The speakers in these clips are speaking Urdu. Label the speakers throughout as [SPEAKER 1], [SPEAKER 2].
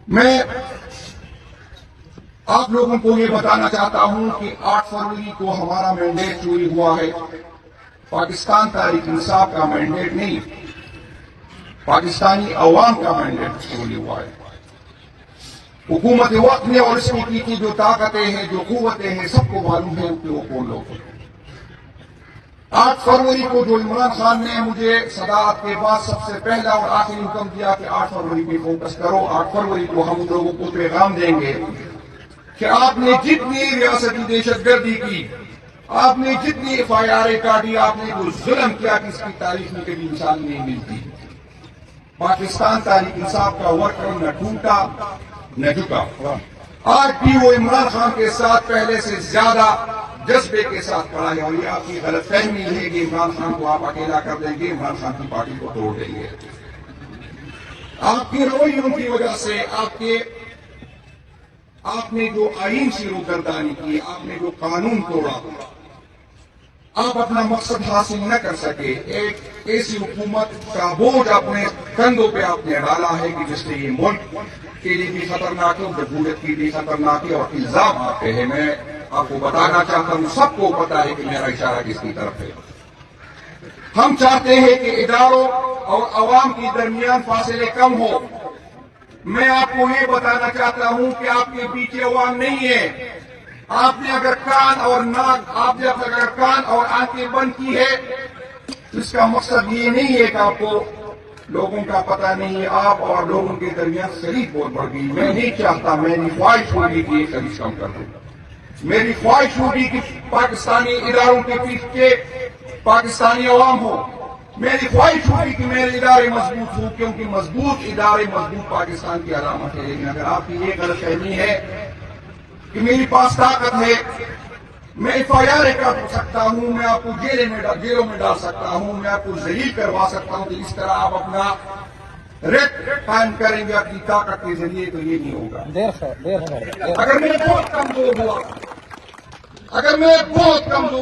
[SPEAKER 1] میں آپ لوگوں کو یہ بتانا چاہتا ہوں کہ 8 فروری کو ہمارا مینڈیٹ چوری ہوا ہے. پاکستان تحریک انصاف کا مینڈیٹ نہیں، پاکستانی عوام کا مینڈیٹ چوری ہوا ہے. حکومت وقت نے اور اس میں کی جو طاقتیں ہیں، جو قوتیں ہیں، سب کو معلوم ہے کہ وہ کون لوگ ہیں. 8 فروری کو جو عمران خان نے مجھے صدارت کے بعد سب سے پہلا اور آخری حکم دیا کہ 8 فروری پہ فوکس کرو. 8 فروری کو ہم لوگوں کو پیغام دیں گے کہ آپ نے جتنی ریاستی دہشت گردی کی، آپ نے جتنی FIR کاٹی، آپ نے جو ظلم کیا کہ اس کی تاریخ میں کبھی مثال نہیں ملتی. پاکستان تحریک انصاف کا ورکر نہ ٹوٹا نہ جھکا. آج بھی وہ عمران خان کے ساتھ پہلے سے زیادہ جذبے کے ساتھ کھڑا ہے. اور یہ آپ کی غلط فہمی ہے کہ عمران خان کو آپ اکیلا کر دیں گے، عمران خان کی پارٹی کو توڑ دیں گے. آپ کے رویوں کی وجہ سے، آپ نے جو آئین سے روگردانی کی، آپ نے جو قانون توڑا، آپ اپنا مقصد حاصل نہ کر سکے. ایک ایسی حکومت کا بوجھ اپنے کندھوں پہ آپ نے ڈالا ہے کہ جس سے یہ ملک کے لیے بھی خطرناک ہے، جمہوریت کے لیے خطرناک ہے. اور الزام آتے ہیں، میں آپ کو بتانا چاہتا ہوں، سب کو پتا ہے کہ میرا اشارہ کس کی طرف ہے. ہم چاہتے ہیں کہ اداروں اور عوام کے درمیان فاصلے کم ہو. میں آپ کو یہ بتانا چاہتا ہوں کہ آپ کے پیچھے عوام نہیں ہے. آپ نے اگر کان اور آنکھیں بند کی ہے تو اس کا مقصد یہ نہیں ہے کہ آپ کو لوگوں کا پتہ نہیں ہے. آپ اور لوگوں کے درمیان خرید بہت بڑھ گئی. میں نہیں چاہتا، میری خواہش ہوگی کہ یہ خرید کم کر دوں. میری خواہش ہوگی کہ پاکستانی اداروں کے پیچھے پاکستانی عوام ہو. میری خواہش ہوگی کہ میرے ادارے مضبوط ہوں، کیونکہ مضبوط ادارے مضبوط پاکستان کی علامت ہے. لیکن اگر آپ کی یہ غلط فہمی ہے کہ میری پاس طاقت ہے، میں FIR کر سکتا ہوں، میں آپ کو جیلوں میں ڈال سکتا ہوں، میں آپ کو ذلیل کروا سکتا ہوں، تو اس طرح آپ اپنا ریٹ قائم کریں گے اپنی طاقت کے ذریعے، تو یہ نہیں ہوگا. اگر میں بہت کمزور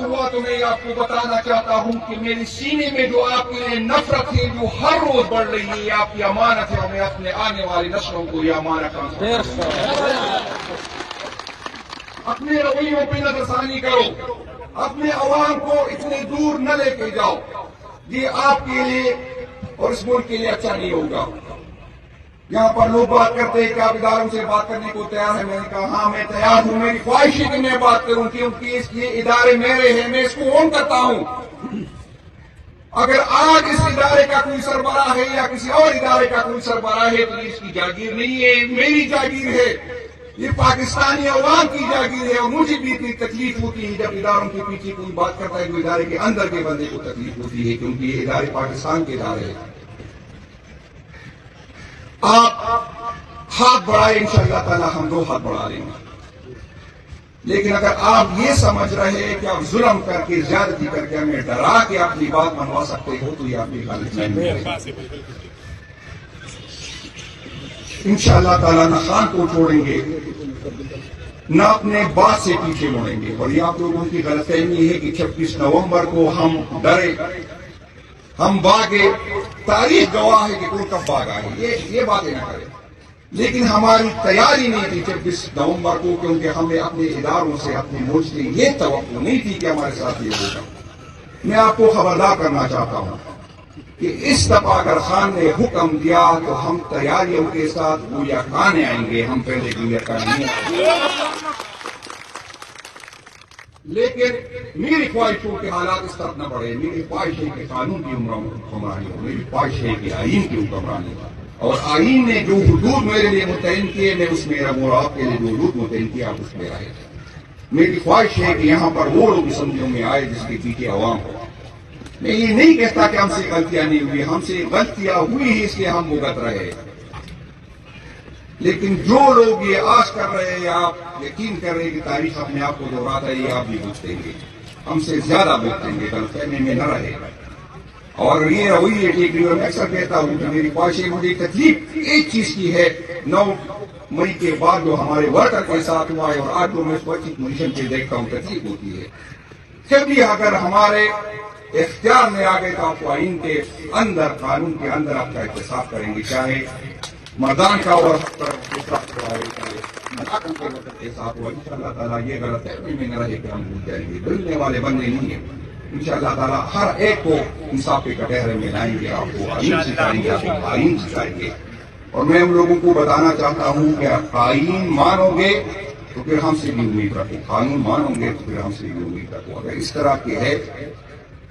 [SPEAKER 1] ہوا تو میں آپ کو بتانا چاہتا ہوں کہ میری سینے میں جو آپ کے لیے نفرت ہے، جو ہر روز بڑھ رہی ہے، یہ آپ کی امانت ہے. اور میں اپنے آنے والی نسلوں کو یہ امانت اپنے رویوں پہ نظر ثانی کرو. اپنے عوام کو اتنے دور نہ لے کے جاؤ. یہ آپ کے لیے اور اس ملک کے لیے اچھا نہیں ہوگا. یہاں پر لوگ بات کرتے ہیں کہ آپ اداروں سے بات کرنے کو تیار ہیں. میں نے کہا ہاں میں تیار ہوں. میری خواہش ہے کہ میں بات کروں، کیونکہ یہ ادارے میرے ہیں، میں اس کو اون کرتا ہوں. اگر آج اس ادارے کا کوئی سربراہ ہے یا کسی اور ادارے کا کوئی سربراہ ہے تو یہ اس کی جاگیر نہیں ہے، میری جاگیر ہے. یہ پاکستانی عوام کی جاگیر ہے. اور مجھے بھی اتنی تکلیف ہوتی ہے جب اداروں کے پیچھے کوئی بات کرتا ہے جو ادارے کے اندر کے بندے کو تکلیف ہوتی ہے، کیونکہ یہ ادارے پاکستان کے ادارے ہیں. آپ ہاتھ بڑھائیں، انشاءاللہ تعالی ہم 2 ہاتھ بڑھا لیں گے. لیکن اگر آپ یہ سمجھ رہے ہیں کہ آپ ظلم کر کے، زیادتی کر کے، ہمیں ڈرا کے اپنی بات منوا سکتے ہو، تو یہ آپ کی غلط فہمی ہے. انشاءاللہ تعالی نہ خان کو چھوڑیں گے، نہ اپنے بات سے پیچھے مڑیں گے. اور یہ آپ لوگوں کی غلط فہمی ہے کہ 26 نومبر کو ہم ڈرے، ہم بھاگے. تاریخ گواہ ہے کہ کون کب بھاگ آئے. یہ باتیں نہ کریں. لیکن ہماری تیاری نہیں تھی 26 نومبر کو، کیونکہ ہمیں اپنے اداروں سے، اپنے ملک سے یہ توقع نہیں تھی کہ ہمارے ساتھ یہ ہوگا. میں آپ کو خبردار کرنا چاہتا ہوں کہ اس دفعہ اگر خان نے حکم دیا تو ہم تیاریوں کے ساتھ گویا کھانے آئیں گے. ہم پہلے گویا کھانے آئیں گے. لیکن میری خواہش ہو کہ حالات اس طرح نہ بڑھے. میری خواہش ہے کہ قانون کی حکمرانی ہو. میری خواہش ہے کہ آئین کی حکمرانی ہو. اور آئین نے جو حدود میرے لیے متعین کیے، میں اس میں رہوں. اور آپ کے لیے جو حدود متعین کیے، آپ اس میں رہے. میری خواہش ہے کہ یہاں پر وہ لوگ سمجھوں میں آئے جس کے پیچھے عوام ہو. میں یہ نہیں کہتا کہ ہم سے غلطیاں نہیں ہوئی، ہم سے غلطیاں ہوئی ہی، اس لیے ہم بھگت رہے. لیکن جو لوگ یہ آس کر رہے ہیں، آپ یقین کر رہے ہیں کہ تاریخ اپنے آپ کو دہراتا ہے، یہ آپ بھی بھگتیں گے، ہم سے زیادہ بھگتیں گے. غلط فہمی میں نہ رہے. اور یہ رویے ٹھیک نہیں. میں اکثر کہتا ہوں کہ میری خواہش ہے، مجھے تکلیف ایک چیز کی ہے. 9 مئی کے بعد جو ہمارے ورکر کے ساتھ ہوا ہے، اور آج جو میں اس کو اچھی پوزیشن پہ دیکھتا ہوں، تکلیف ہوتی ہے. کبھی اگر ہمارے اختیار میں آ گئے تو آپ کو آئین کے اندر، قانون کے اندر آپ کا احتساب کریں گے. چاہے مردان کا اور حق پر کے ساتھ ہوا ہے ملاقن کے وقت کے ساتھ ہوا انشاءاللہ تعالیٰ یہ غلط ہے میں نہ رہے کہ ہم بھول جائیں گے بھولنے والے بندے نہیں ہیں انشاءاللہ تعالیٰ ہر ایک کو انصاف کے کٹہرے میں لائیں گے آپ کو آئین سکھائیں گے آپ کو آئین سکھائیں گے اور میں ان لوگوں کو بتانا چاہتا ہوں کہ آئین مانو گے تو پھر ہم سے بھی امید رکھو قانون مانو گے تو پھر ہم سے بھی امید رکھو اگر اس طرح کے ہے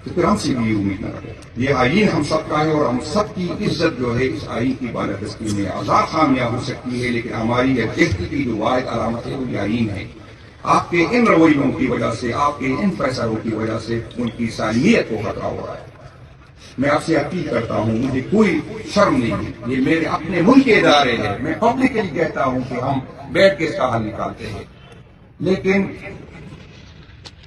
[SPEAKER 1] تو پھر ہم سے بھی امید نہ رکھو یہ آئین ہم سب کا ہے اور ہم سب کی عزت جو ہے اس آئین کی بالادستی میں آزاد خامیاب ہو سکتی ہے لیکن ہماری یہ جہد کی جو واحد علامت ہے وہ یہ آئین ہے آپ کے ان رویوں کی وجہ سے آپ کے ان فیصلوں کی وجہ سے ان کی سالمیت کو خطرہ ہو رہا ہے میں آپ سے اپیل کرتا ہوں مجھے کوئی شرم نہیں ہے یہ میرے اپنے ملک کے ادارے ہیں میں پبلکلی کہتا ہوں کہ ہم بیٹھ کے اس کا حل نکالتے ہیں لیکن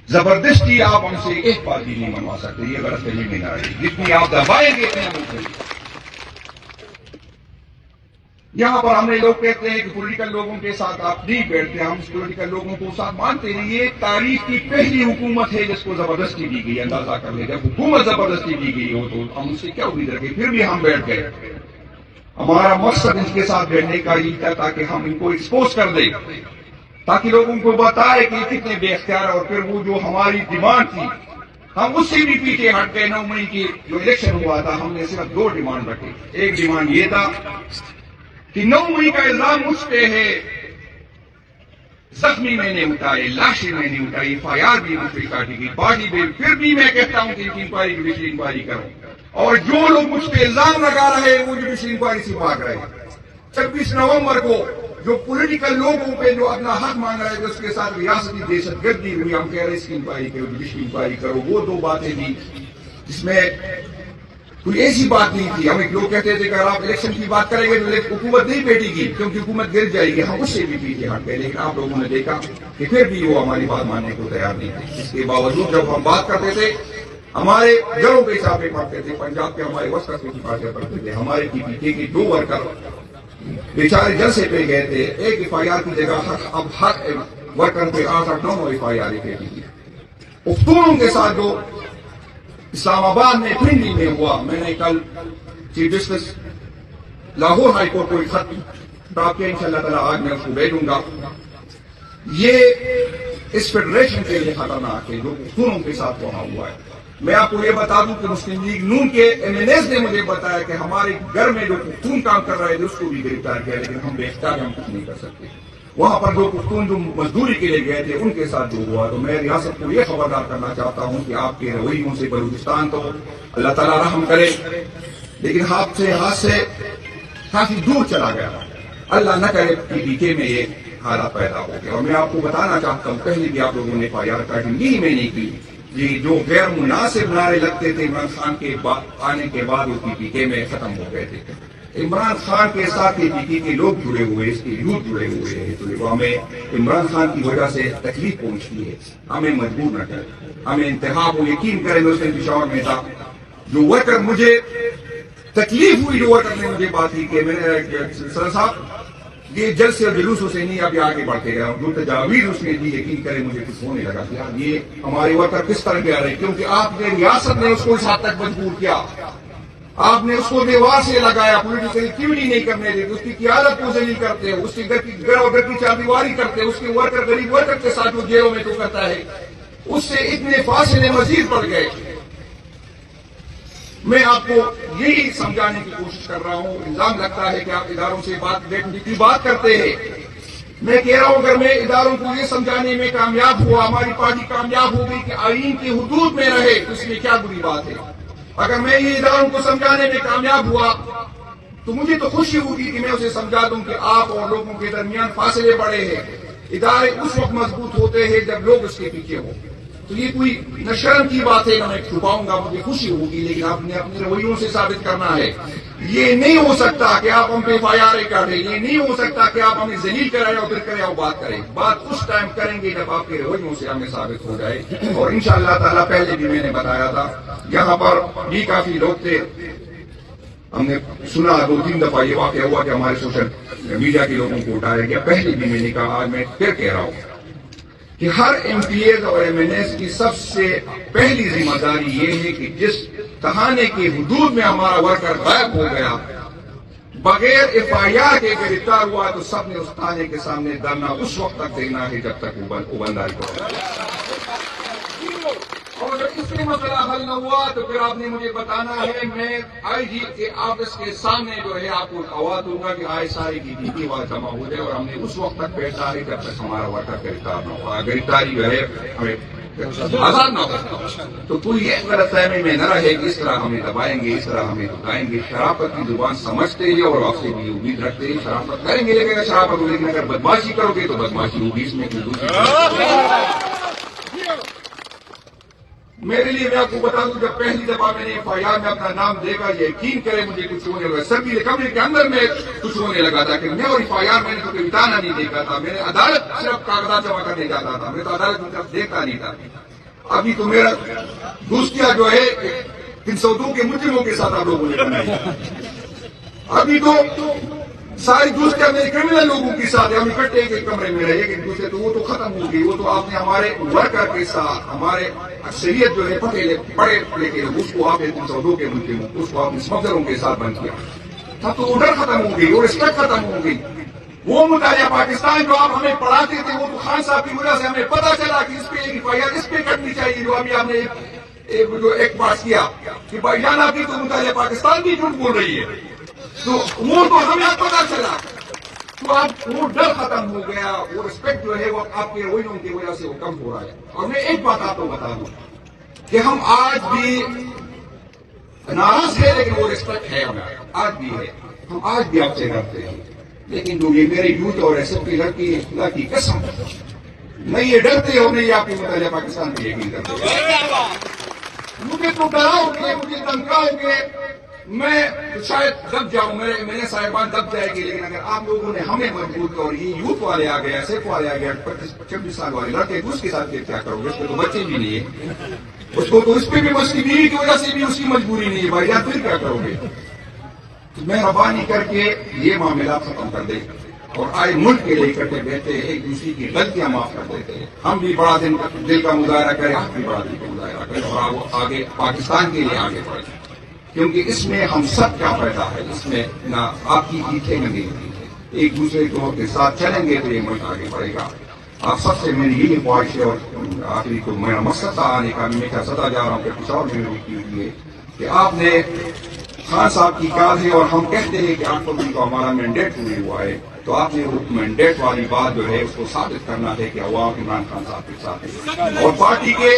[SPEAKER 1] زبردستی آپ ہم سے ایک بات بھی نہیں منوا سکتے یہ غلط فہمی میں نہ رہی جتنی آپ دبائیں گے اتنے ملک یہاں پر ہم نے لوگ کہتے ہیں کہ پولیٹیکل لوگوں کے ساتھ آپ نہیں بیٹھتے ہم اس پولیٹیکل لوگوں کو ساتھ مانتے نہیں یہ تاریخ کی پہلی حکومت ہے جس کو زبردستی دی گئی اندازہ کر لیں جب حکومت زبردستی دی گئی ہو تو ہم اس سے کیا امید رکھیں پھر بھی ہم بیٹھ گئے ہمارا مقصد ان کے ساتھ بیٹھنے کا یہ تھا تاکہ ہم ان کو ایکسپوز کر دیں تاکہ لوگوں کو بتائے کہ کتنے بے اختیار اور پھر وہ جو ہماری ڈیمانڈ تھی ہم اس سے بھی پیچھے ہٹ گئے 9 مئی کی جو الیکشن ہوا تھا ہم نے صرف 2 ڈیمانڈ رکھے ایک ڈیمانڈ یہ تھا کہ 9 مئی کا الزام مجھ پہ ہے زخمی میں نے اٹھائے لاشیں میں نے اٹھائی FIR بھی مجھ پہ کاٹی گئی باڈی بھی پھر بھی میں کہتا ہوں کہ انکوائری جوڈیشل انکوائری کرو اور جو لوگ مجھ پہ الزام لگا رہے ہیں وہ جوڈیشل انکوائری سے بھاگ رہے ہیں 26 نومبر کو جو پولیٹیکل لوگوں پہ جو اپنا حق مانگ رہے تھے اس کے ساتھ ریاستی دہشت گردی ہوئی ہم کہہ رہے اس کی انکوائری کرو جوڈیشل انکوائری کرو وہ 2 باتیں تھی جس میں کوئی ایسی بات نہیں تھی ہمیں لوگ کہتے تھے کہ اگر آپ الیکشن کی بات کریں گے تو حکومت نہیں بیٹھے گی کیونکہ حکومت گر جائے گی ہم اس سے بھی پیچھے ہٹ گئے لیکن آپ لوگوں نے دیکھا کہ پھر بھی وہ ہماری بات ماننے کو تیار نہیں تھے اس کے باوجود جب ہم بات کرتے تھے ہمارے گھروں کے حساب سے پڑھتے تھے پنجاب کے ہمارے وسط کی باتیں پڑھتے تھے ہمارے PPK کے 2 ورکر بیچارے جلسے پہ گئے تھے ایک FIR کی جگہ اب ہر ورکر پہ 8-9 FIR کی تھی پختونوں کے ساتھ جو اسلام آباد میں پنڈی میں ہوا میں نے کل chief justice Lahore high court کو ایک خط ڈراپ کیا انشاءاللہ تعالیٰ آج میں اس کو بھیجوں گا یہ اس فیڈریشن کے لیے خطرناک ہے جو پختونوں کے ساتھ وہاں ہوا ہے میں آپ کو یہ بتا دوں کہ مسلم لیگ نون کے MNAs نے مجھے بتایا کہ ہمارے گھر میں جو پختون کام کر رہے تھے اس کو بھی گرفتار کیا لیکن ہم بے اختیار ہم کچھ نہیں کر سکتے وہاں پر جو پختون جو مزدوری کے لیے گئے تھے ان کے ساتھ جو ہوا تو میں ریاست کو یہ خبردار کرنا چاہتا ہوں کہ آپ کے رویوں سے بلوچستان تو اللہ تعالیٰ رحم کرے لیکن ہاتھ سے کافی دور چلا گیا اللہ نہ کرے PPK میں یہ حالات پیدا ہو گیا اور میں آپ کو بتانا چاہتا ہوں پہلے بھی آپ لوگوں نے FIR کاٹی یہی میں نے کی یہ جو غیر مناسب نعرے لگتے تھے عمران خان کے آنے کے بعد وہ PPK میں ختم ہو گئے تھے عمران خان کے ساتھ PPK کے لوگ جڑے ہوئے اس کے یوتھ جڑے ہوئے ہیں تو ہمیں عمران خان کی وجہ سے تکلیف پہنچتی ہے ہمیں مجبور نہ کریں ہمیں انتہا کو یقین کریں میں اس نے پشاور میں تھا جو ورکر مجھے تکلیف ہوئی جو ورکر نے مجھے بات کی کہ میں نے سر صاحب یہ جلسے اور جلوسوں سے نہیں ابھی آگے بڑھتے گئے جو تجاویز اس نے دی یقین کریں مجھے کچھ ہونے لگا کہ یار یہ ہمارے ورکر کس طرح کے آ رہے ہیں کیونکہ آپ نے ریاست نے اس کو اس حد تک مجبور کیا آپ نے اس کو دیوار سے لگایا پولیٹیکل ایکٹیویٹی نہیں کرنے دیتے اس کی قیادت کو ذلیل کرتے اس کے گھر کی چاردیواری کرتے اس کے ورکر غریب ورکر کے ساتھ جو جیلوں میں تو کرتا ہے اس سے اتنے فاصلے مزید پڑ گئے میں آپ کو یہی سمجھانے کی کوشش کر رہا ہوں الزام لگتا ہے کہ آپ اداروں سے بات کرتے ہیں میں کہہ رہا ہوں اگر میں اداروں کو یہ سمجھانے میں کامیاب ہوا ہماری پارٹی کامیاب ہو گئی کہ آئین کی حدود میں رہے تو اس میں کیا بری بات ہے اگر میں یہ اداروں کو سمجھانے میں کامیاب ہوا تو مجھے تو خوشی ہوگی کہ میں اسے سمجھا دوں کہ آپ اور لوگوں کے درمیان فاصلے بڑے ہیں ادارے اس وقت مضبوط ہوتے ہیں جب لوگ اس کے پیچھے ہوں تو یہ کوئی نہ شرم کی بات ہے نہ میں چھپاؤں گا مجھے خوشی ہوگی لیکن آپ نے اپنے رویوں سے ثابت کرنا ہے یہ نہیں ہو سکتا کہ آپ ہم پہ FIR کاٹیں یہ نہیں ہو سکتا کہ آپ ہمیں ذلیل کرائیں اور پھر کریں اور بات کریں بات اس ٹائم کریں گے جب آپ کے رویوں سے ہمیں ثابت ہو جائے اور انشاءاللہ تعالیٰ پہلے بھی میں نے بتایا تھا یہاں پر بھی کافی لوگ تھے ہم نے سنا 2-3 دفعہ یہ واقعہ ہوا کہ ہمارے سوشل میڈیا کے لوگوں کو اٹھایا گیا پہلے بھی میں نے کہا آج میں پھر کہہ رہا ہوں کہ ہر MPAs اور MNAs کی سب سے پہلی ذمہ داری یہ ہے کہ جس تہانے کی حدود میں ہمارا ورکر غائب ہو گیا بغیر FIR کے گرفتار ہوا تو سب نے اس تھانے کے سامنے دھرنا اس وقت تک دینا ہے جب تک وہ بندہ اور اس میں مسئلہ حل نہ ہوا تو پھر آپ نے مجھے بتانا ہے، میں IG کے آفس کے سامنے جو ہے آپ کو آواز دوں گا کہ ISI کی ڈیوٹی وہاں جمع ہو جائے، اور ہم نے اس وقت تک بیٹھنا ہے جب تک ہمارا ورکر گرفتار نہ ہوا، گرفتاری جو ہے ہمیں آزاد نہ ہو۔ تو کوئی ایک غلط فہمی میں نہ رہے کہ اس طرح ہمیں دبائیں گے، اس طرح ہمیں دکھائیں گے۔ شرافت کی زبان سمجھتے ہیں اور آپ سے بھی امید رکھتے ہیں شرافت کریں گے، لیکن شرافت ہوگی، لیکن اگر بدماشی کرو گے تو بدماشی ہوگی، اس میں میرے لیے میں آپ کو بتا دوں، جب پہلی دفعہ میں نے FIR میں اپنا نام دیکھا، یقین کرے مجھے کچھ ہونے لگا، سبھی کمرے کے اندر میں کچھ ہونے لگا تھا کہ میں اور FIR میں نے تو کوئی بتانا نہیں دیکھا تھا، میں نے عدالت صرف کاغذات جمع کرنے جاتا تھا، میں تو عدالت کی طرف دیکھتا نہیں تھا۔ ابھی تو میرا دوستیاں جو ہے 302 کے مجرموں کے ساتھ آپ لوگوں نے بنائی، ابھی تو ساری دوستیاں میرے کرمنل لوگوں کے ساتھ ہم اکٹھے ایک کمرے میں رہے ایک دوسرے، تو وہ تو ختم ہو گئی، وہ تو آپ نے ہمارے ورکر کے ساتھ ہمارے اکثریت جو ہے پڑھے لکھے اس کو آپ 302 کے مجرموں اس کو آپ نے اسمگلروں کے ساتھ بند کیا تھا، تو وہ ڈر ختم ہو گئی اور رسپیکٹ ختم ہو گئی۔ وہ مطالعہ پاکستان جو آپ ہمیں پڑھاتے تھے، وہ تو خان صاحب کی وجہ سے ہمیں پتا چلا کہ اس پہ ایک FIR اس پہ کرنی چاہیے، جو ابھی آپ نے جو ایک پاس کیا کہ بھائی جان آپ کی تو مطالعہ پاکستان بھی جھوٹ بول رہی ہے، تو وہ تو ہمیں پتا چلا، تو آپ وہ ڈر ختم ہو گیا، وہ رسپیکٹ جو ہے وہ آپ کے رویوں کی وجہ سے وہ کم ہو رہا ہے۔ اور میں ایک بات آپ کو بتا دوں کہ ہم آج بھی ناراض ہے، لیکن وہ رسپیکٹ ہے ہمارا، آج بھی ہے، ہم آج بھی آپ سے ڈرتے ہیں، لیکن جو یہ میرے یوتھ اور ایسے کی لڑکی ہے، خدا کی قسم نہیں یہ ڈرتے ہو، نہیں آپ کی مطالعہ پاکستان کی یقین کرتے، مجھے تو ڈراؤ گے، مجھے دھمکاؤ گے، میں شاید دب جاؤں، میرے صاحبان دب جائے گی، لیکن اگر آپ لوگوں نے ہمیں مجبور کیا اور یہ یوتھ والے آ گئے، سیف والے آ گئے، 25-26 سال والے لڑکے، اس کے ساتھ کیا کرو گے؟ اس پہ تو بچے بھی نہیں ہے، اس کو تو اس پہ بھی اس کی بیوی کی وجہ سے بھی اس کی مجبوری نہیں ہے، بھائی یار پھر کیا کرو گے؟ مہربانی کر کے یہ معاملات ختم کر دیں اور آئے ملک کے لیے اکٹھے بیٹھے ایک دوسرے کی غلطیاں معاف کر دیتے ہیں، ہم بھی بڑا دل کا مظاہرہ کریں، آپ بھی بڑا دل کا مظاہرہ کریں اور وہ آگے پاکستان کے لیے آگے بڑھیں، کیونکہ اس میں ہم سب کا فائدہ ہے، اس میں نہ آپ کی پیٹھیں نہ میری پیٹھیں، ایک دوسرے کے ساتھ چلیں گے تو یہ ملک آگے بڑھے گا۔ آپ سب سے میری یہی خواہش ہے، اور آخری کو میرا مقصد تھا آنے کا، میں کیا ستا جا رہا ہوں کہ کچھ اور میری کی ہوئی ہے کہ آپ نے خان صاحب کی کال ہے، اور ہم کہتے ہیں کہ 8 فروری کو ہمارا مینڈیٹ پوری ہوا ہے، تو آپ نے وہ مینڈیٹ والی بات جو ہے اس کو ثابت کرنا ہے کہ عوام عمران خان صاحب کے ساتھ ہے، اور پارٹی کے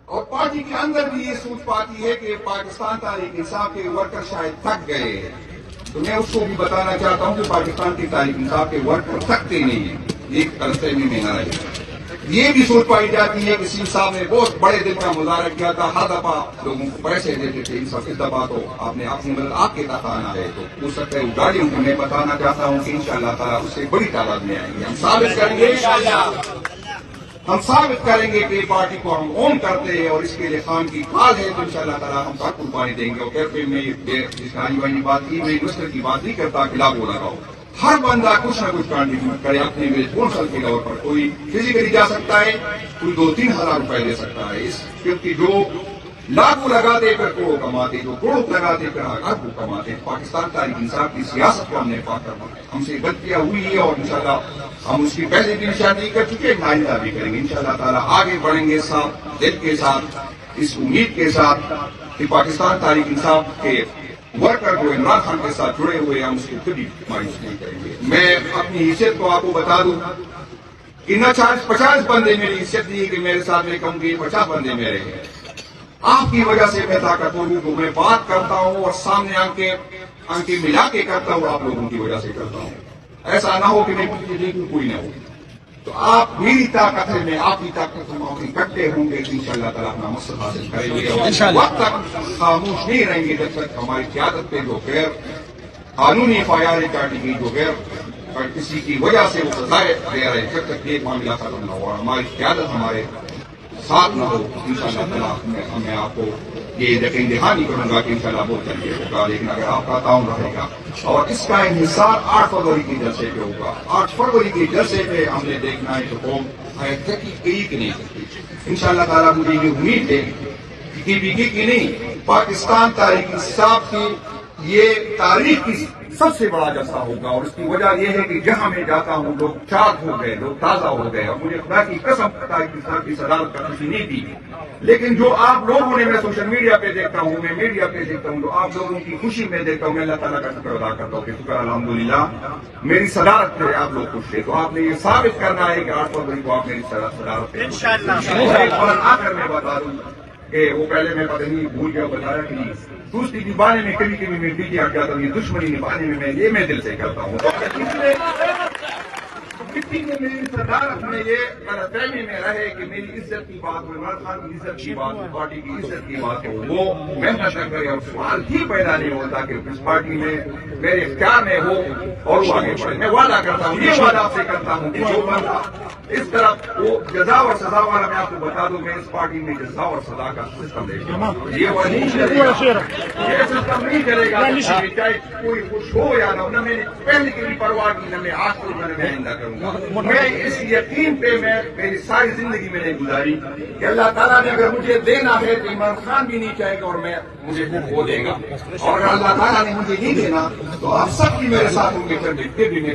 [SPEAKER 1] اور پارٹی کے اندر بھی یہ سوچ پاتی ہے کہ پاکستان تحریک انصاف کے ورکر شاید تھک گئے ہیں، تو میں اس کو بھی بتانا چاہتا ہوں کہ پاکستان کی تحریک انصاف کے ورکر تھکتے نہیں ہیں، ایک غلطفہمی میں نہ رہے۔ یہ بھی سوچ پائی جاتی ہے کہ سیم صاحب نے بہت بڑے دل کا مظاہرہ کیا تھا، ہر دفعہ لوگوں کو پیسے دیتے تھے، اس دفعہ تو آپ نے اپنی مدد آپ کے تحت آنا ہے، تو ہو سکتا ہے وہ گاڑیوں کو میں بتانا چاہتا ہوں کہ انشاءاللہ تعالیٰ اس سے بڑی تعداد میں آئیں گے، ہم ثابت کریں گے ہم ثابت کریں گے کہ پارٹی کو ہم اون کرتے ہیں، اور اس کے لیے خان کی کال ہے تو انشاءاللہ تعالیٰ ہم سب قربانی دیں گے۔ اور کیفے میں جس نے بات کی، میں نسل کی بات نہیں کرتا کہ لاگو لگاؤ، ہر بندہ کچھ نہ کچھ کانٹریبیوٹ کرے اپنے ریسپونسل کے طور پر، کوئی فزیکلی جا سکتا ہے، کوئی 2-3 ہزار روپے دے سکتا ہے، کیونکہ جو لاکھوں لگاتے پھر کروڑوں کماتے، جو کروڑوں لگاتے پھر اربوں کماتے۔ پاکستان تحریک انصاف کی سیاست کو ہم نے پاک کرنا ہے، ہم سے غلطیاں ہوئی ہے اور انشاءاللہ ہم اس کی پہلے بھی نشاندہی کر چکے، آئندہ بھی کریں گے انشاءاللہ تعالیٰ، آگے بڑھیں گے صاف دل کے ساتھ، اس امید کے ساتھ کہ پاکستان تحریک انصاف کے ورکر جو عمران خان کے ساتھ جڑے ہوئے ہیں ہم اس کو کبھی مایوس نہیں کریں گے۔ میں اپنی حیثیت کو آپ کو بتا دوں کہ نہ 50 بندے میری حیثیت نہیں ہے کہ میرے ساتھ میں کہوں گے 50 بندے میرے ہیں، آپ کی وجہ سے میں طاقتور ہوں، تو میں بات کرتا ہوں اور سامنے آنکھیں ملا کے کرتا ہوں، آپ لوگوں کی وجہ سے کرتا ہوں، ایسا نہ ہو کہ میں پیچھے دیکھوں کوئی نہ ہو، تو آپ میری طاقت ہے، میں آپ کی طاقت ہوں، ہم اکٹھے ہوں گے انشاءاللہ تعالیٰ اپنا مقصد حاصل کریں گے، اور وقت تک خاموش نہیں رہیں گے جب تک ہماری قیادت پہ جو غیر قانونی FIR کاٹی گئی، جو غیر کسی کی وجہ سے وہ سزائیں دے رہے، جب تک یہ معاملہ ختم نہ ہو اور ہماری قیادت ہمارے ساتھ نہ ہو، انشاءاللہ تعالیٰ میں آپ کو یہ یقین دہانی کروں گا کہ انشاءاللہ بہت جلدی ہوگا، لیکن اگر آپ کا تعاون رہے گا، اور اس کا انحصار 8 فروری کے جلسے پہ ہوگا۔ 8 فروری کے جلسے پہ ہم نے دیکھنا ہے کہ قوم ایک نہیں کرتی، انشاءاللہ تعالیٰ مجھے یہ امید ہے کہ پی پی کی نہیں، پاکستان تحریک انصاف کی یہ تاریخ کی سب سے بڑا جلسہ ہوگا، اور اس کی وجہ یہ ہے کہ جہاں میں جاتا ہوں لوگ چاک ہو گئے، لوگ تازہ ہو گئے، اور مجھے خدا کی قسم تحریک انصاف کی صدارت کا خوشی نہیں دی، لیکن جو آپ لوگوں نے، میں سوشل میڈیا پہ دیکھتا ہوں، میں میڈیا پہ دیکھتا ہوں، جو آپ لوگوں کی خوشی میں دیکھتا ہوں، میں اللہ تعالیٰ کا شکر ادا کرتا ہوں کہ شکر الحمدللہ میری صدارت پہ آپ لوگ خوش تھے، تو آپ نے یہ ثابت کرنا ہے کہ 8 فروری کو آپ میری صدارت پہ اور آخر میں بتا دوں کہ وہ پہلے میں پتہ نہیں بھول گیا بتایا کہ دوستی نبھانے میں کبھی کبھی میں بیٹی آ جاتا ہوں، یہ دشمنی نبھانے میں میں دل سے کرتا ہوں، کسی نے میری صدارت میں یہ غلط فہمی میں رہے کہ میری عزت کی بات ہو، عمران خان کی عزت کی بات ہو، پارٹی کی عزت کی بات ہو، وہ محنت نہ کرے اور سوال ہی پیدا نہیں ہوتا کہ اس پارٹی میں میرے اختیار میں ہو اور وہ آگے بڑھے۔ میں وعدہ کرتا ہوں، یہ وعدہ آپ سے کرتا ہوں کہ جو بندہ اس طرف وہ جزا اور سزا والا، میں آپ کو بتا دوں میں اس پارٹی میں جزا اور سزا کا سسٹم لے گا، یہ وہ نہیں چلے گا، یہ سسٹم نہیں چلے گا، چاہے کوئی خوش ہو یا نہ ہو، نہ میں نے پہلے کی بھی پرواہ کی، نہ میں آج کو میں آئندہ کروں گا۔ میں اس یقین پہ میں میری ساری زندگی میں نے گزاری کہ اللہ تعالیٰ نے اگر مجھے دینا ہے تو عمران خان بھی نہیں چاہے گا اور مجھے وہ کھو دے گا، اور اگر اللہ تعالیٰ نے مجھے نہیں دینا تو آپ سب بھی میرے ساتھ ہوں گے، پھر بھی میں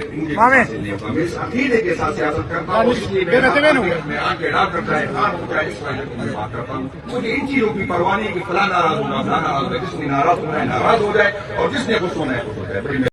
[SPEAKER 1] اس عقیدے کے ساتھ سیاست کرتا ہوں، اس لیے میں آگے ڈاکٹر چاہے خان ہو چاہے اس وجہ سے میں بات کرتا ہوں، مجھے ان چیزوں کی پرواہ نہیں کہ فلاں ناراض ہوگا، فلاں ناراض ہوگا، جس نے ناراض ہونا ہے ناراض ہو جائے اور جس نے خوش ہونا ہے خوش ہو جائے۔